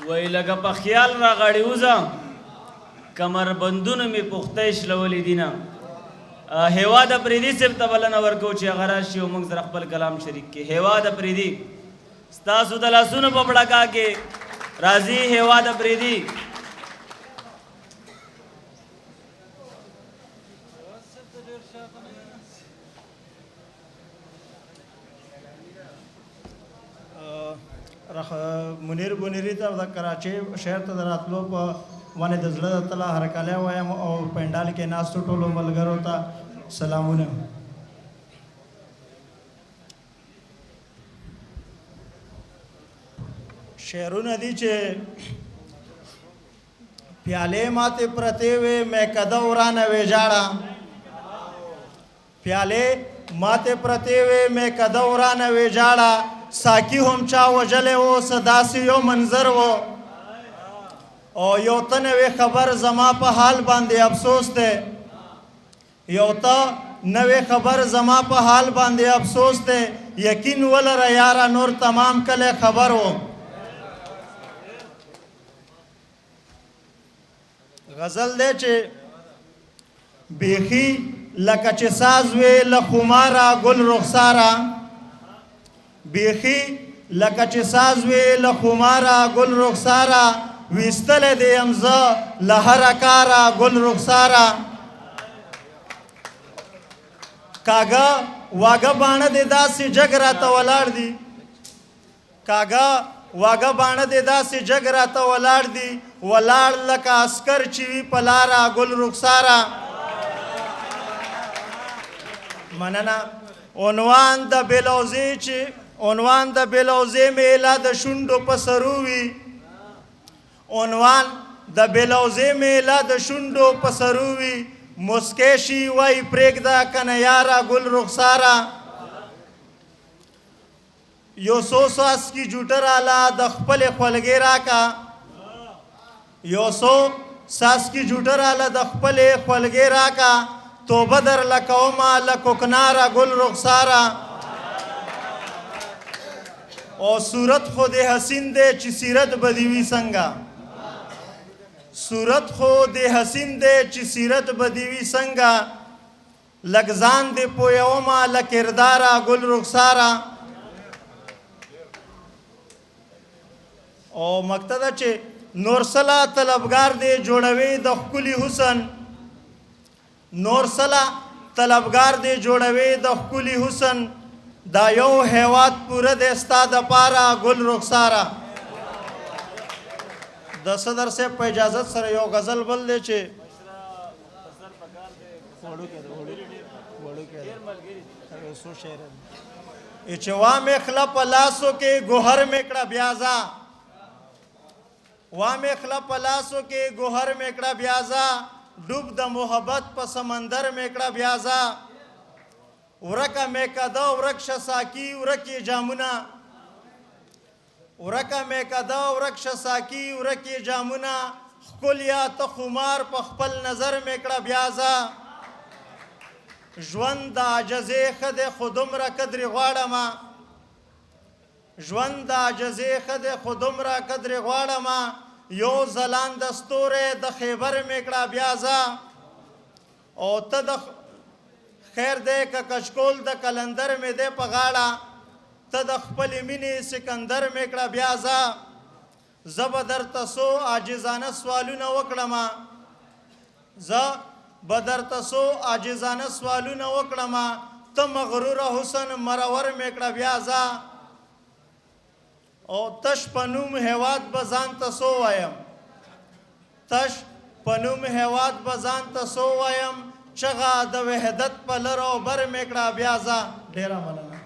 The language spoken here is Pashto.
وای لکه په خیال راغړې وځه کمربندونه مې پخته شلولي دي نه هیواد افریدي صاحب ته بلنه ورکوو چې هغه راشي او موږ سره خپل کلام شریک کړي. هیواد افریدي ستاسو د لاسونو په بړکا کې راځي هیواد افریدي. منیر بنیری ته د کراچۍ شهر ته د راتلو په باندې د زړه د تله هرکلی وایم او پنډال کې ناستو ټولو ملګرو ته سلامونه. شعرونه دي چې پیالې ماتې پرتې وې مې کده ورانه ویجاړه پیالې ماتې پرتې وې مې کده ورانه ویجاړه ساکی هم چا وجلې و صداسې یو منظر و او یو ته نوې خبر زما په حال باندې افسوس دی یو ته نوې خبر زما په حال باندې افسوس دی یقین ولره یاره نور تمام کله خبر و. غزل دی چې بیخي لکه چې ساز وې له خماره ګل رخساره بیخي لکه چې ساز وې له خماره ګل رخساره ویستلی دی یم زه له هره کاره ګل رخساره کاږه واږه باڼه دې داسې جګ راته ولاړ دي کاږه واږه باڼه دې داسې جګ راته ولاړ دي ولاړ لکه عسکر چې وي په لاره ګل رخساره. مننه. عنوان د بلوزې چې عنوان د بلوزې میله د شونډو په سرو وي عنوان د بلوزې میله د شونډو په سرو وي مسکې شي وای پرېږده کنه یاره ګل رخساره یو څو څاڅکي جوټه راله د خپلې خولګۍ راکه یو څو څاڅکي جوټه راله د خپلې خولګۍ راکه توبه درله کومه له کوکناره ګل رخساره او صورت خو دې حسین دی چې سیرت به دې وي څنګه صورت خو دې حسین دی چې سیرت به دې وي څنګه لږ ځان دې پویومه له کرداره ګل رخساره. او مقطع ده چې نور سلا طلبګار دې جوړوي د ښکلي حسن نور سلا طلبګار دې جوړوي د ښکلي حسن دا یو هیواد پوره د ستا د پاره ګل رخساره. د صدر صاحب په اجازت سره یو غزل بل دی چې چې وا مې خله په لاسو کې ګوهر مې کړه بیازه وا مې خله په لاسو کې ګوهر مې کړه بیازه ډوب د محبت په سمندر مې کړه بیازه ورکه مې کده ورک شه ساکي ورکې جامونه ورکه مې کده ورک شه ساکي ورکې جامونه ښکلیا ته خمار په خپل نظر مې کړه بیازه ژوند د عاجزۍ ښه دی خو دومره قدرې غواړمه ژوند د عاجزۍ ښه دی خو دومره قدرې غواړمه یو ځلانده ستوری د خیبر مې کړه بیازه او ته د خیر دی که کشکول د کلندر مې دی په غاړه ته د خپلې مینې سکندر مې کړه بیازه زه به درته څو عاجزانه سوالونه وکړمه زه به درته څو عاجزانه سوالونه وکړمه ته مغروره حسن مرور مې کړه بیازه او تش په نوم هیواد به ځان ته څو وایم تش په نوم هیواد به ځان ته څو وایم چغه د وحدت په لر او بر مې کړه بیازه. ډېره مننه.